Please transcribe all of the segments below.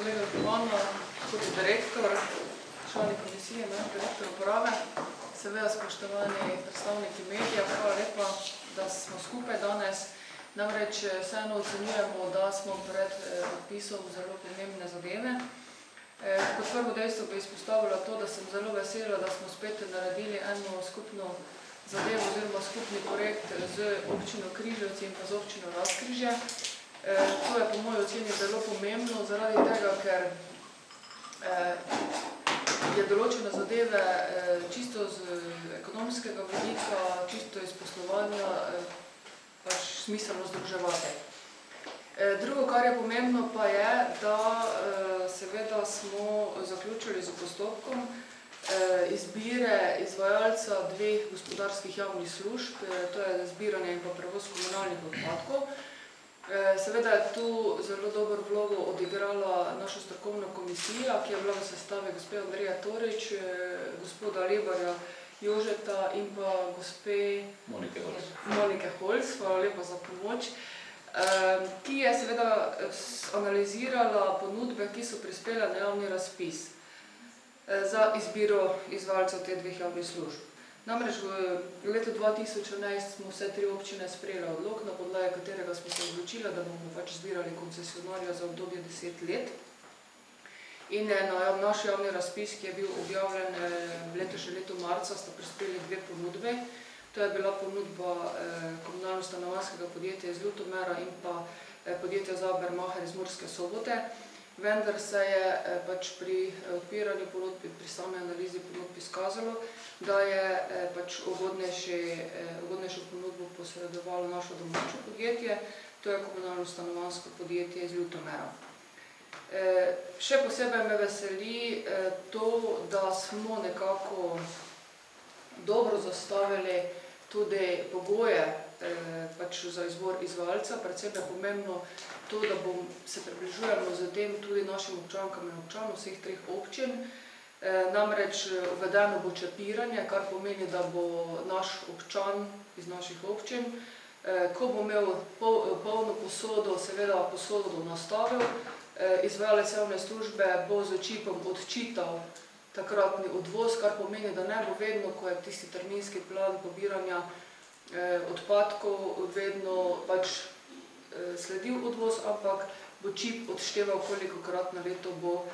kolega Župana, tudi direktor, člani komisije, direktor uprave, seveda spoštovani predstavniki medija, hvala lepa, da smo skupaj danes. Namreč vseeno ocenjujemo, da smo pred podpisom zelo pomembne zadeve. Kot prvo dejstvo bi izpostavila to, da sem zelo vesela, da smo spet naredili eno skupno zadevo oziroma skupni projekt z občino Križevci in pa z občino Razkrižje. To je po moji oceni zelo pomembno, zaradi tega, ker je določene zadeve čisto z ekonomskega vidika, čisto iz poslovanja pač smiselno združevati. Drugo, kar je pomembno, pa je, da seveda smo zaključili z postopkom izbire izvajalca dveh gospodarskih javnih služb, to je zbiranje in pa prevoz komunalnih odpadkov. Seveda je tu zelo dobro vlogo odigrala naša strokovna komisija, ki je bila v sestavi gospe Andreja Torič, gospoda Lebarja Jožeta in pa gospe Monike Holc, hvala lepa za pomoč, ki je seveda analizirala ponudbe, ki so prispele na javni razpis za izbiro izvajalcev teh dveh javnih služb. Namreč v letu 2011 smo vse tri občine sprejeli odlok, na podlagi katerega smo se odločili, da bomo pač zbirali koncesionarja za obdobje 10 let. In na naš javni razpis, ki je bil objavljen v letošnjem letu marca, sta prispeli dve ponudbe. To je bila ponudba komunalno-stanovanjskega podjetja iz Ljutomera in pa podjetja Zabermacher iz Murske Sobote. Vendar se je pač pri odpiranju ponudb, pri sami analizi ponudb izkazalo, da je pač ugodnejšo ponudbo posredovalo naše domače podjetje, to je komunalno-stanovanjsko podjetje iz Ljutomera. Še posebej me veseli to, da smo nekako dobro zastavili tudi pogoje za izbor izvajalca, predvsem je pomembno to, da se približujemo z tem tudi našim občankam in občanom vseh treh občin. Namreč uvedeno bo čepiranje, kar pomeni, da bo naš občan iz naših občin, ko bo imel polno posodo, seveda posodo nastavil, izvajalec javne službe bo z čipom odčital takratni odvoz, kar pomeni, da ne bo vedno, ko je tisti terminski plan pobiranja odpadkov, vedno pač sledil odvoz, ampak bo čip odšteval, kolikokrat na leto bo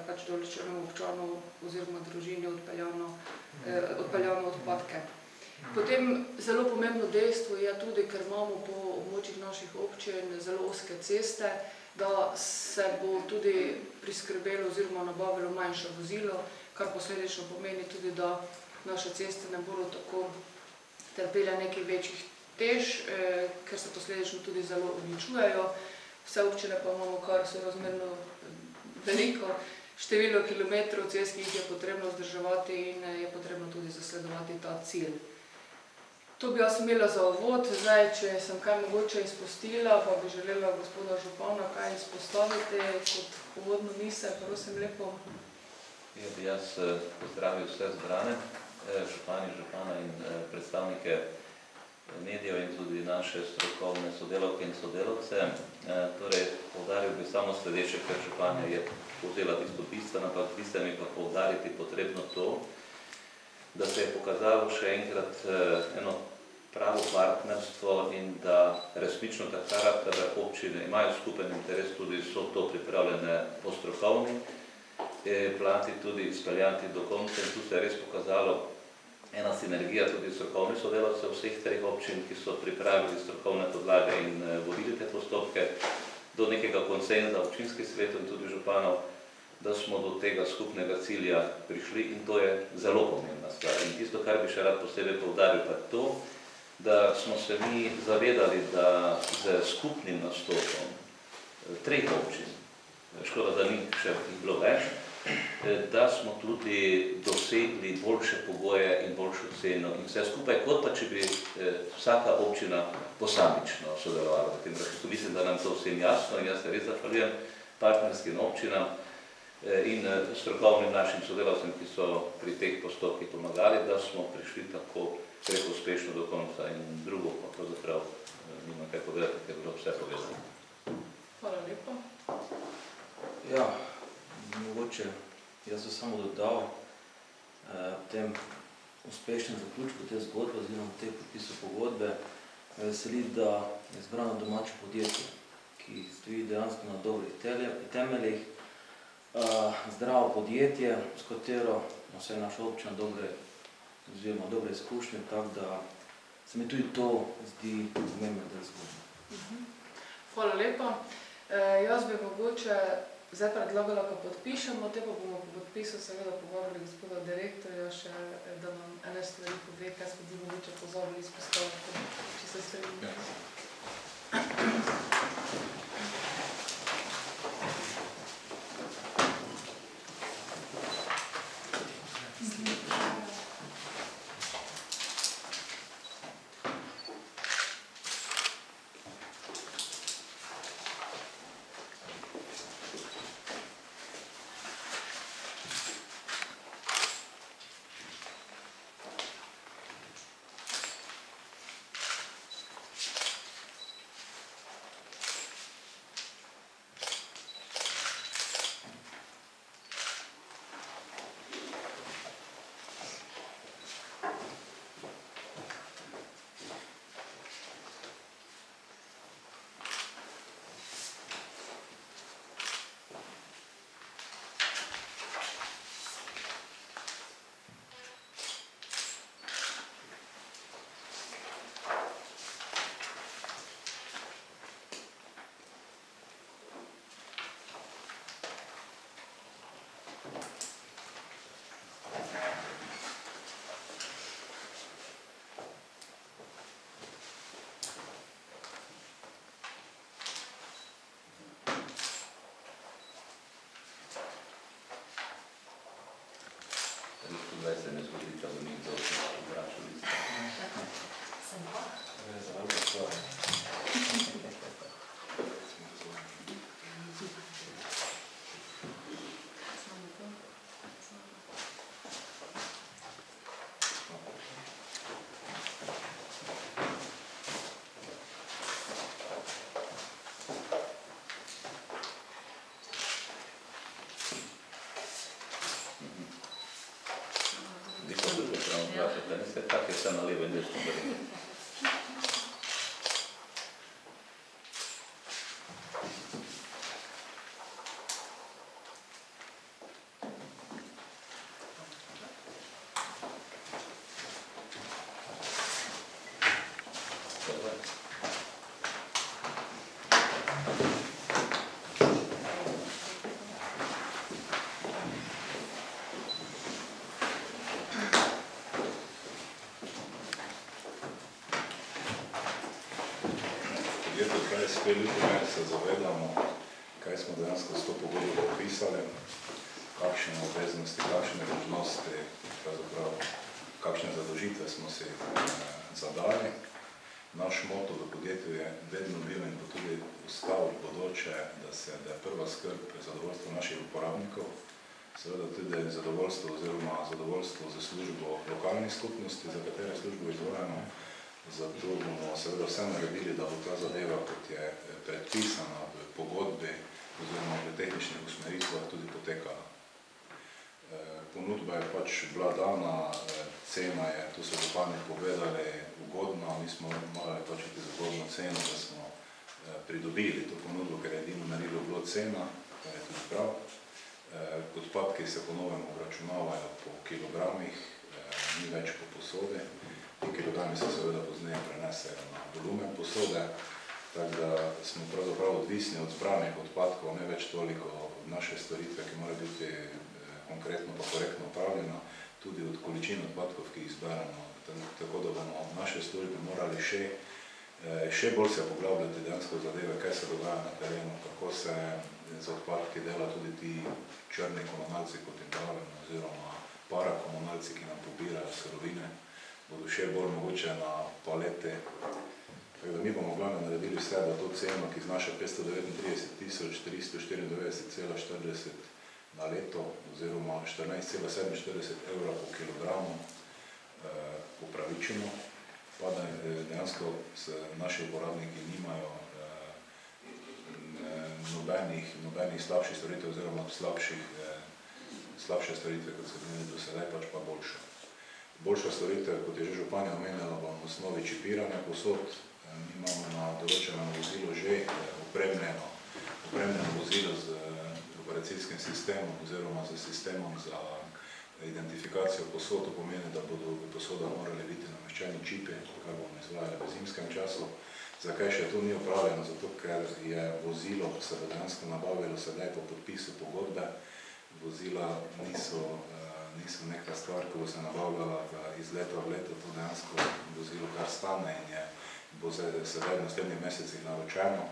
pač določenemu občanu oziroma družini odpeljano odpadke. Potem zelo pomembno dejstvo je tudi, ker imamo po območjih naših občin zelo ozke ceste, da se bo tudi priskrbelo oziroma nabavilo manjše vozilo, kar posledično pomeni tudi, da naše ceste ne bodo tako trpele nekaj večjih tež, ker se posledično tudi zelo uničujejo. Vse občine pa imamo kar sorazmerno veliko število kilometrov cest, ki jih je potrebno vzdrževati in je potrebno tudi zasledovati ta cilj. To bi jaz imela za uvod. Zdaj, če sem kaj mogoče izpustila, pa bi želela gospoda Župana kaj izpostaviti kot uvodno misel, prosim lepo. Bi jaz pozdravil vse zbrane, župana in predstavnike medijev in tudi naše strokovne sodelavke in sodelavce. Torej, poudaril bi samo sledeče, ker županja je povzela tisto bistveno, ampak bistveno je pa poudariti potrebno to, da se je pokazalo še enkrat eno pravo partnerstvo in da resnično takrat, da občine imajo skupen interes, tudi so to pripravljene po strokovni plati, tudi izpeljati do konca in tu se je res pokazalo ena sinergija tudi strokovnih sodelavcev vseh treh občin, ki so pripravili strokovne podlage in vodili te postopke do nekega konsenza občinskih svetov in tudi županov, da smo do tega skupnega cilja prišli in to je zelo pomembna stvar. In tisto, kar bi še rad posebej poudaril, pa to, da smo se mi zavedali, da z skupnim nastopom treh občin, škoda, da ni še bilo več, da smo tudi dosegli boljše pogoje in boljšo ceno in vse skupaj, kot pa če bi vsaka občina posamično sodelovala v tem procesu. Mislim, da nam to vsem jasno in jaz se res zahvaljujem partnerskim občinam in strokovnim našim sodelavcem, ki so pri teh postopkih pomagali, da smo prišli tako preko uspešno do konca in drugo, pa pravzaprav nima kaj povedati, ker je bilo vse povedano. Hvala lepa. Ja, mogoče jaz bi samo dodal v tem uspešnem zaključku te zgodbe oziroma v tem podpisu pogodbe. Me veseli, da je izbrano domače podjetje, ki stoji dejansko na dobrih temeljih. Zdravo podjetje, s katero vse naša občina dobre izkušnje, tako da se mi tudi to zdi pomembno del zgodbe. Hvala lepa. Jaz bi mogoče zdaj predlagala, ko podpišemo, te pa bomo po podpisu seveda povabili gospoda direktorja še, da nam ene stvari pove, kaj smo tudi mogoče pozabili izpostaviti, če se strinjamo. Zdaj se ne zgodi, da bo nekdo vprašal listo. Sem pa. Za veliko stvar. Tako je vse na levo in desno brino. Se zavedamo, kaj smo dejansko s to pogodbo podpisali, kakšne obveznosti, kakšne dolžnosti, kakšne zadolžitve smo si zadali. Naš moto v podjetju je vedno bil in bo tudi ostal bodoče, da je prva skrb zadovoljstvo naših uporabnikov, seveda tudi zadovoljstvo za službo lokalnih skupnosti, za katere službo izvajamo. Zato bomo seveda vse naredili, da bo ta zadeva, kot je predpisana v pogodbi oziroma v tehničnih usmeritvah, tudi potekala. Ponudba je pač bila dana, cena je, tu so župani povedali, ugodna, mi smo morali pač iti z ugodno ceno, da smo pridobili to ponudbo, ker je edino merilo bilo cena, kar je tudi prav. Odpadki se po novem obračunavajo po kilogramih, ni več po posodi. Kilogrami se seveda pozneje prenesejo na volumen posode, tako da smo pravzaprav odvisni od zbranih odpadkov, ne več toliko od naše storitve, ki mora biti konkretno pa korektno upravljena, tudi od količin odpadkov, ki jih zberemo. Tako da bomo naše službe morali še bolj se poglabljati dejansko zadeve, kaj se dogaja na terenu, kako se z odpadki dela tudi ti črni komunalci, kot jim pravimo, oziroma parakomunalci, ki nam pobirajo surovine, bodo še bolj mogoče na palete. Tako da mi bomo glavno naredili vse, da to ceno, ki znaša 539.394,40 na leto oziroma 14,47 evra po kilogramu upravičimo, pa da dejansko naši uporabniki nimajo nobenih slabših storitev oziroma slabše storitve, kot so bili do sedaj, pač pa boljše. Boljša storitev, kot je že županja omenjala, bo v osnovi čipiranja posod. Mi imamo na določenem vozilu že opremljeno vozilo z operacijskim sistemom oziroma z sistemom za identifikacijo posod. To pomeni, da bodo v posodah morali biti nameščeni čipi, kar bomo izvajali v zimskem času. Zakaj še to ni opravljeno? Zato, ker je vozilo, se bo dejansko nabavilo sedaj po podpisu pogodbe. Vozila niso neka stvar, ko bo se nabavljala iz leta v leto, to dejansko vozilo kar stane in bo sedaj v naslednjih mesecih naročeno.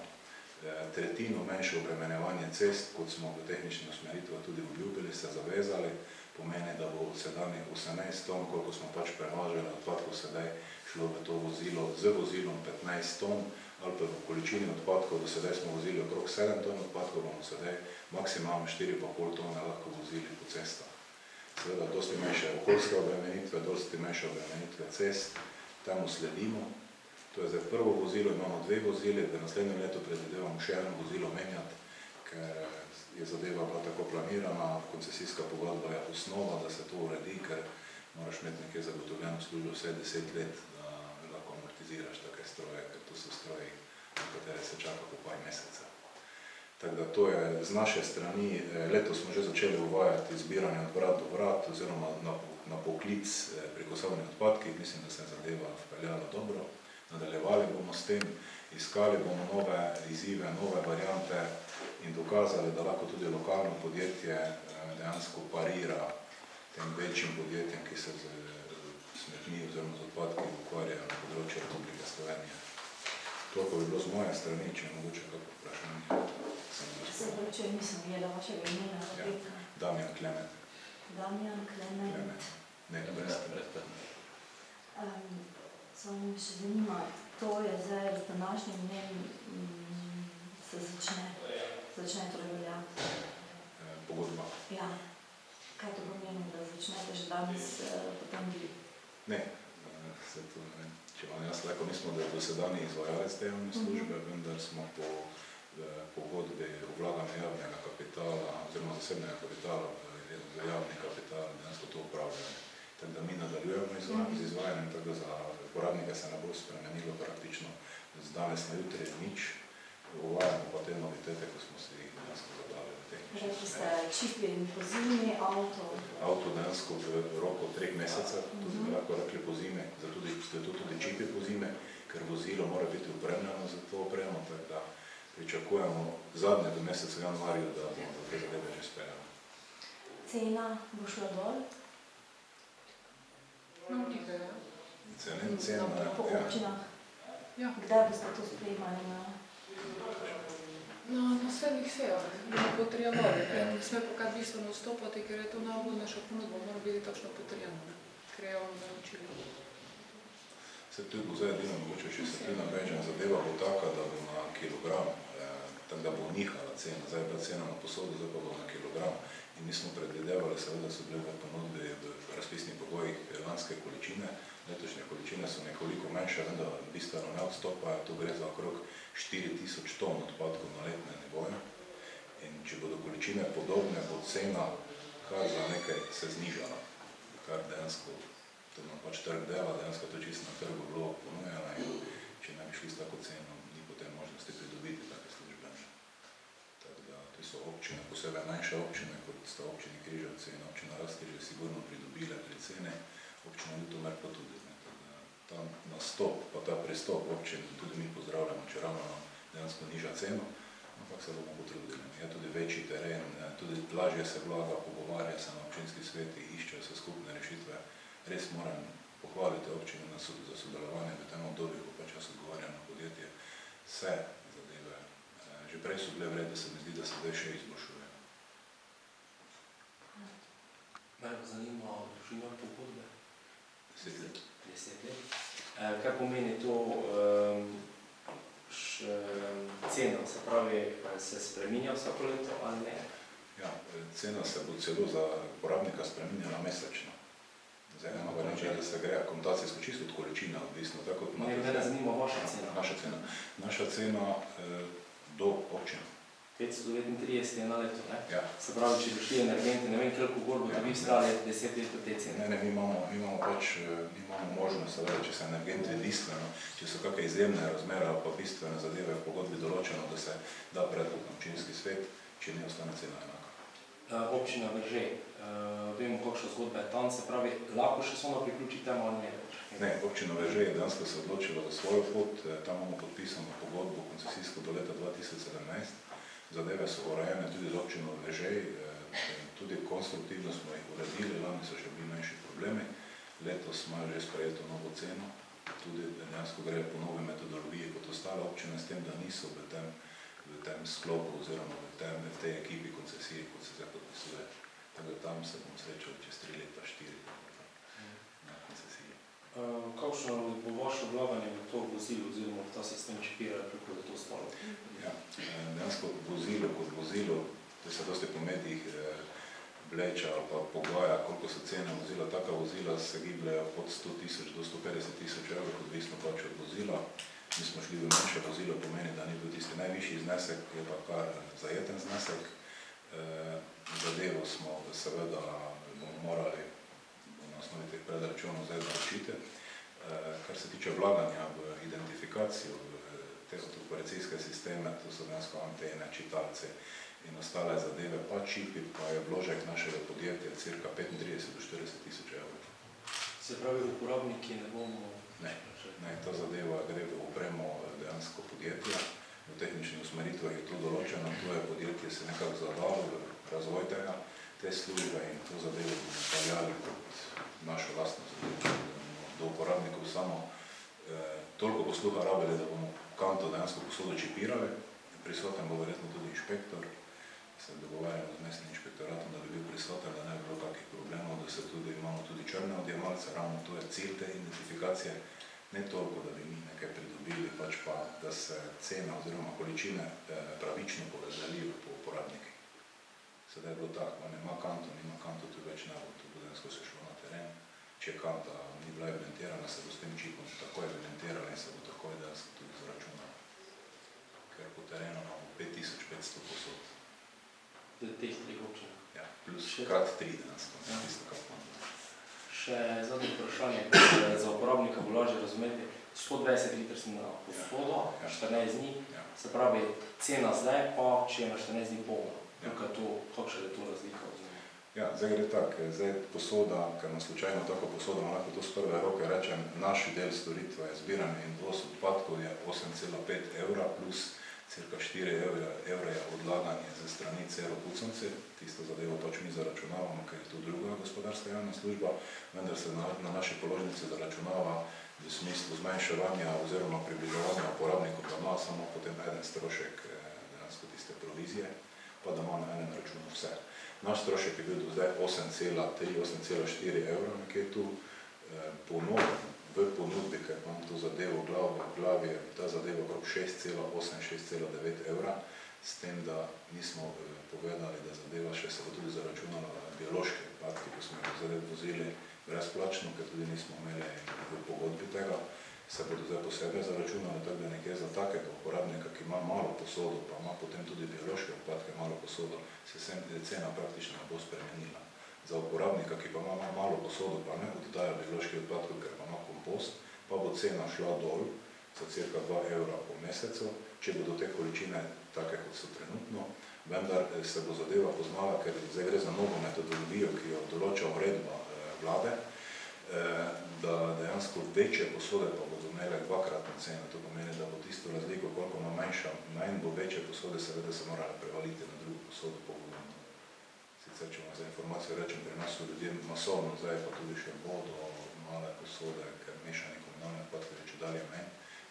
Tretjino manjše obremenjevanje cest, kot smo v tehničnih usmeritvah tudi obljubili, se zavezali, pomeni, da bo sedanjih 18 ton, koliko smo pač prevažali odpadkov, sedaj šlo v to vozilo z vozilom 15 ton, ali pa v količini odpadkov, do sedaj smo vozili okrog 7 ton odpadkov, bomo sedaj maksimalno 4,5 tone lahko vozili po cestah. Seveda, dosti manjše okoljske obremenitve, dosti manjše obremenitve cest, temu sledimo. To je zdaj prvo vozilo, imamo 2 vozili, v naslednjem letu predvidevamo še eno vozilo menjati, ker je zadeva bila tako planirana, koncesijska pogodba je osnova, da se to uredi, ker moraš imeti nekje zagotovljeno službo vse 10 let, da lahko amortiziraš take stroje, ker to so stroji, na katere se čaka po par mesecev. Tako da to je z naše strani. Letos smo že začeli uvajati zbiranje od vrat do vrat oziroma na poklic pri kosovnih odpadkih. Mislim, da se je zadeva vpeljala dobro. Nadaljevali bomo s tem, iskali bomo nove izzive, nove variante in dokazali, da lahko tudi lokalno podjetje dejansko parira tem večjim podjetjem, ki se z smetmi oziroma z odpadki ukvarjajo na področju Republike Slovenije. Toliko bi bilo z moje strani, če je mogoče kako vprašanje. Se pravi, nisem videla vašega imena. Damjan Klemen. Damjan Klemen. Ne, brez. Samo me še zanima, to je zdaj z današnjim dnem se začne torej veljati. Pogodba. Ja. Kaj to pomeni, da začnete že danes potem bili? Ne, če vam jaz rekel, mi smo dosedanji izvajalec te javne službe, vendar smo po pogodbi o vlaganju javnega kapitala oziroma zasebnega kapitala v javni kapital dejansko to upravljali. Tako da mi nadaljujemo z izvajanjem, tako da za uporabnike se ne bo spremenilo praktično z danes na jutri nič. Uvajamo pa te novitete, ko smo si jih dejansko zadali v tehnični. Rekli ste čipi in po zimi, avto? Avto dejansko v roku 3 mesecev, tudi bi lahko rekli po zime, zato tudi čipi po zime, ker vozilo mora biti opremljeno za to opremo, tako da pričakujemo zadnje do meseca januarja, da bomo do te zadeve že speljali. Cena bo šla dol? No, nekaj, ja. Cena, po občinah? Ja. Kdaj boste to sprejemali? Na naslednjih sejah bomo potrjevali. Ne sme pa kaj bistveno vstopati, ker je to navodnejša ponudba, mora biti takšno potrjeno, ker je javno naročilo. Se tudi bo zdaj edino mogoče, če se tudi nabežena zadeva bo taka, da bo na kilogram, tako da bo nihala cena. Zdaj je bila cena na posodo, zdaj pa bo na kilogram. In mi smo predvidevali, seveda so bile v ponudbi v razpisnih pogojih lanske količine. Letošnje količine so nekoliko manjše, vendar bistveno ne odstopajo. To gre za okrog 4000 ton odpadkov na letne nivoje. In če bodo količine podobne, bo cena kar za nekaj se znižala. Kar dejansko, to nam pač trg dela, dejansko to čisto na trgu bilo ponujeno in če ne bi šli s tako ceno, ni potem možnosti pridobiti take službe. Tako da, to so občine, posebej manjše občine, kot sta občini Križevci in občina Razkrižje, sigurno pridobile pri cene, občina Ljutomer pa tudi. Ta nastop, pa ta pristop občin, tudi mi pozdravljamo, če ravno nam dejansko niža ceno, ampak se bomo potrudili. Je tudi večji teren, tudi lažje se vlaga, pogovarja se na občinski sveti, iščejo se skupne rešitve. Res moram pohvaliti občine za sodelovanje v tem obdobju, ko pač jaz odgovarjam na podjetje. Vse zadeve, že prej so bile vredne, se mi zdi, da se zdaj še izboljšuje. Mene pa zanima dolžina pogodbe. 10 let. 10 let. Kaj pomeni to cena? Se pravi, se spreminja vsako leto ali ne? Ja, cena se bo celo za uporabnika spreminjala mesečno. Zdaj ne mogo reči, da se gre akontacijsko čisto od količine, odvisno. Mene zanima vaša cena. Naša cena do občina. 539 je na leto, ne? Ja. Se pravi, če bi šli energenti, ne vem, koliko gor bo dobi stali 10 let od te cene. Ne, mi imamo možnost, seveda, če se energenti bistveno, če so kakšne izjemne razmere ali pa bistvene zadeve v pogodbi določeno, da se da predlog na občinski svet, če ne ostane cena enaka. Občina Veržej, vemo, kakšna zgodba je tam, se pravi, lahko še samo priključiti temu ali ne več? Ne, občina Veržej je dejansko se odločila za svojo pot, tam imamo podpisano pogodbo koncesijsko do leta 2017. Zadeve so urejene tudi z občino Veržej, tudi konstruktivno smo jih uredili, lani so še bili manjši problemi, letos smo že sprejeto novo ceno, tudi dejansko gre po nove metodologije kot ostale občine, s tem, da niso v tem sklopu oziroma v tej ekipi koncesije, kot se zdaj podpisuje. Tako da tam se bomo srečali čez 3 leta, 4 na koncesiji. Kakšno bo vaše vlaganje v to vozilo oziroma v ta sistem čipiranja, kako je to stalo? Ja, dejansko kot vozilo, to se dosti po medijih vleča ali pa pogaja, koliko so cene vozila. Taka vozila se gibljajo od 100 000 do 150 000 evrov, odvisno pač od vozila. Mi smo šli v manjše vozilo, pomeni, da ni bil tisti najvišji znesek, je pa kar zajeten znesek. Zadevo smo seveda bomo morali na osnovi teh predračunov zdaj naročiti. Kar se tiče vlaganja v identifikacijo te operacijske sisteme, to so dejansko antene, čitalce in ostale zadeve, pa čipi, pa je vložek našega podjetja cirka 35 do 40 000 evrov. Se pravi, uporabniki ne bomo... Ne, ta zadeva gre v opremo dejansko podjetja, v tehničnih usmeritvah je to določeno, to je podjetje se nekako zadalo v razvoj tega, te službe in to zadevo bomo paljali kot našo lastno zadevo, do uporabnikov samo toliko posluha rabili, da bomo kanto dejansko posodo čipirali, prisoten bo verjetno tudi inšpektor, se dogovarjamo z mestnim inšpektoratom, da bi bil prisoten, da ne bi bilo kakih problemov, da se tudi imamo tudi črne odjemalce, ravno to je cilj te identifikacije, ne toliko, da bi mi nekaj pridobili, pač pa, da se cena oziroma količine pravično porazdelijo po uporabnikih. Sedaj je bilo tako, on ima kanto, nima kanto, tu več ne bo, tu bo dejansko se šlo na teren. Če kanta ni bila evidentirana, se bo s tem čipom takoj evidentirala in se bo takoj dejansko tudi zaračunala. Ker po terenu imamo 5500 posod. V teh 3 občinah? Ja, plus krat 3 dejansko, tisto kar pa. Še zadnje vprašanje, za uporabnika bo lažje razumeti. 120 liter sem na posodo, 14 dni, se pravi cena zdaj pa, če je na 14 dni polna. Kakšna je to razlika? Ja, zdaj gre tako, zdaj posoda, ker na slučajno tako posodo, lahko to z prve roke rečem, naš del storitve je zbiranje in dovoz odpadkov je 8,5 evra plus cirka 4 evre je odlaganje ze strani Cero Puconce. Tisto zadevo pač mi zaračunavamo, ker je to druga gospodarska javna služba, vendar se na naši položnici zaračunava v smislu zmanjševanja oziroma približevanja uporabnikov, da ima samo potem eden strošek dejansko tiste provizije, pa da ima na enem računu vse. Naš strošek je bil do zdaj 8,3, 8,4 evra nekje tu. Po novem, v ponudbi, ker imam to zadevo v glavi, je ta zadeva okrog 6,8, 6,9 evra, s tem, da nismo povedali, da zadeva še se bo tudi zaračunala biološke odpadke, ko smo jih zdaj vozili brezplačno, ker tudi nismo imeli v pogodbi tega, se bodo zdaj posebej zaračunali, tako da nekje za takega uporabnika, ki ima malo posodo, pa ima potem tudi biološke odpadke malo posodo, se cena praktično ne bo spremenila. Za uporabnika, ki pa ima malo posodo, pa ne oddaja bioloških odpadkov, ker pa ima kompost, pa bo cena šla dol za cirka 2 evra po mesecu, če bodo te količine take, kot so trenutno, vendar se bo zadeva poznala, ker zdaj gre za novo metodologijo, ki jo določa uredba vlade, da dejansko večje posode pa bodo imele dvakratno ceno. To pomeni, da bo tisto razliko, koliko ima manj bo večje posode, seveda se morale prevaliti na drugo posodo pogodno. Sicer, če vam za informacijo rečem, pri nas so ljudje masovno, zdaj pa tudi še bodo male posode, ker mešani komunalne odpadke reče dalje menj,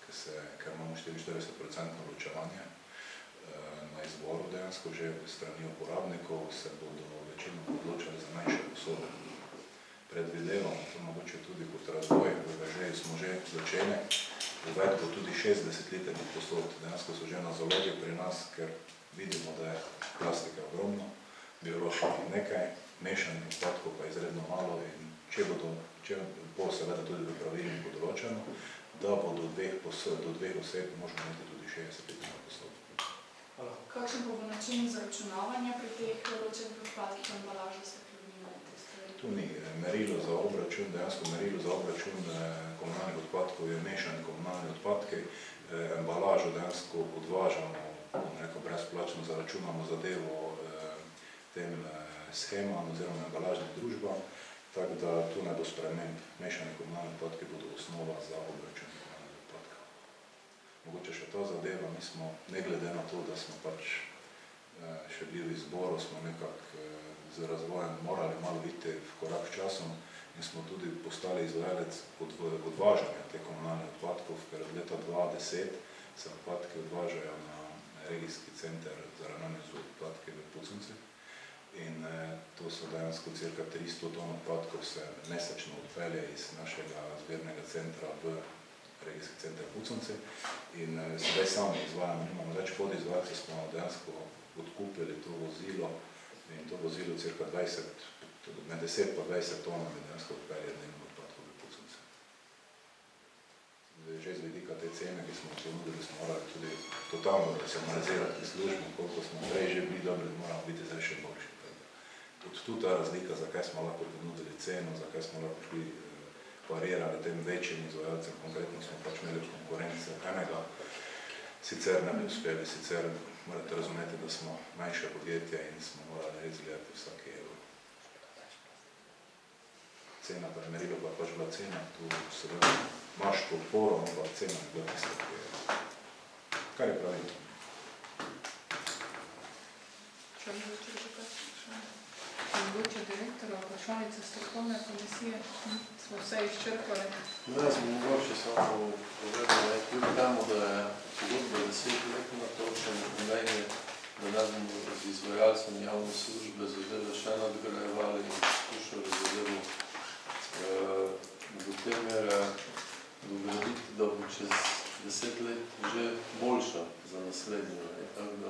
ker imamo 44% ločevanje na izboru dejansko že v strani uporabnikov, se bodo večino odločali za manjše posode. Predvidevamo, to mogoče tudi kot razvoj, v Veržeju smo že začeli, uvedbo tudi 60 liternih posod. Dejansko so že na zalogi pri nas, ker vidimo, da je plastike ogromno, bioloških nekaj, mešanih odpadkov pa izredno malo in če bo seveda tudi v pravilniku določeno, da bo do dveh oseb možno imeti tudi 60 litrov posod. Hvala. Kakšen pa bo način zaračunavanja pri teh ločenih odpadkih, embalaža, steklenine in te stvari? Tu ni merilo za obračun, dejansko merilo za obračun komunalnih odpadkov je mešani komunalni odpadki. Embalažo dejansko odvažamo, brezplačno zaračunamo zadevo tem shemam oziroma embalažnim družbam, tako da tu ne bo sprememb. Mešani komunalni odpadki bodo osnova za obračun komunalnih odpadkov. Mogoče še ta zadeva, mi smo, ne glede na to, da smo pač še bili v izboru, smo nekako z razvojem morali malo biti v korak s časom in smo tudi postali izvajalec odvažanja teh komunalnih odpadkov, ker od leta 2010 se odpadki odvažajo na regijski center za ravnanje z odpadki v Puconci. In to so dejansko cirka 300 ton odpadkov se mesečno odpelje iz našega zbirnega centra v regijski center Puconci. In sedaj sami izvajamo, imamo več podizvajalcev, smo dejansko odkupili to vozilo in to vozilo cirka 20, med 10 pa 20 tonami dejansko odpelje dnevno odpadkov v Puconci. Že z vidika te cene, ki smo ponudili, smo morali tudi totalno racionalizirati službo, koliko smo prej že bili dobri, moramo biti zdaj še boljši. Od tu ta razlika, zakaj smo lahko ponudili ceno, zakaj smo lahko šli parirali tem večjim izvajalcem, konkretno smo pač imeli konkurence enega, sicer ne bi uspeli, sicer morate razumeti, da smo manjše podjetje in smo morali res gledati vsak evro. Cena pa je merilo, pa pač bila cena, tu seveda imaš podporo, pa cena je bila tista, ki je. Kar je pravilno. Mogoče direktora, vprašalnica strokovne komisije, smo vse izčrpali. Jaz bi mogoče samo povedal, da je kljub temu, da je pogodba 10 letna točen, pomeni, da ne bomo z izvajalcem javne službe zadeve še nadgrajevali in skušali zadevo do te mere dograditi, da bo čez 10 let že boljša za naslednjo. Tako da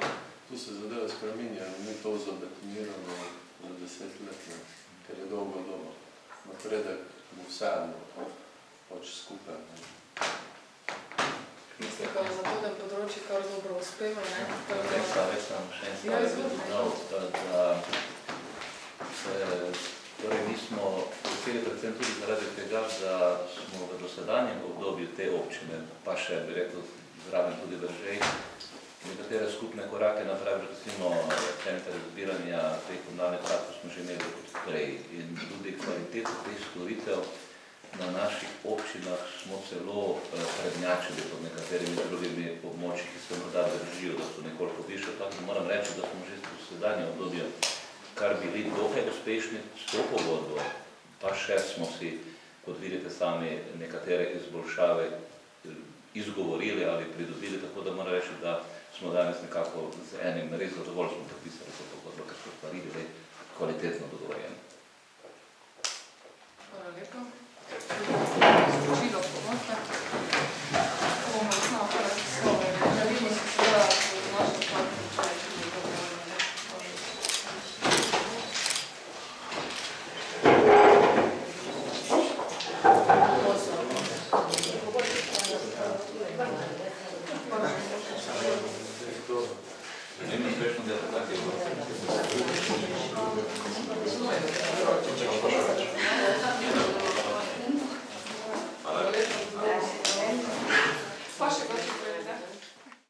tu se zadeve spreminjajo, ni to zabetonirano za 10 let, ker je dolgo doba. Napredek bo vseeno pač skupaj. Mislim, da za to, da je področje kar dobro uspeva, ne? Res sam še en stavek bi dodal, torej mi smo uspeli predvsem tudi zaradi tega, da smo v dosedanjem obdobju te občine, pa še bi rekel zraven tudi Veržej, nekatere skupne korake napravili, recimo center zbiranja teh komunalnih odpadkov smo že imeli prej in tudi kvaliteto teh storitev na naših občinah smo celo prednjačili pod nekaterimi drugimi območji, ki se morda držijo, da so nekoliko više. Tako da moram reči, da smo že v dosedanjem obdobju kar bili dokaj uspešni s to pogodbo, pa še smo si, kot vidite sami, nekatere izboljšave izgovorili ali pridobili, tako da moram reči, da smo danes nekako z enim res zadovolj smo podpisali to pogodbo, ker smo stvari bili kvalitetno dogovorjeni. Hvala lepa.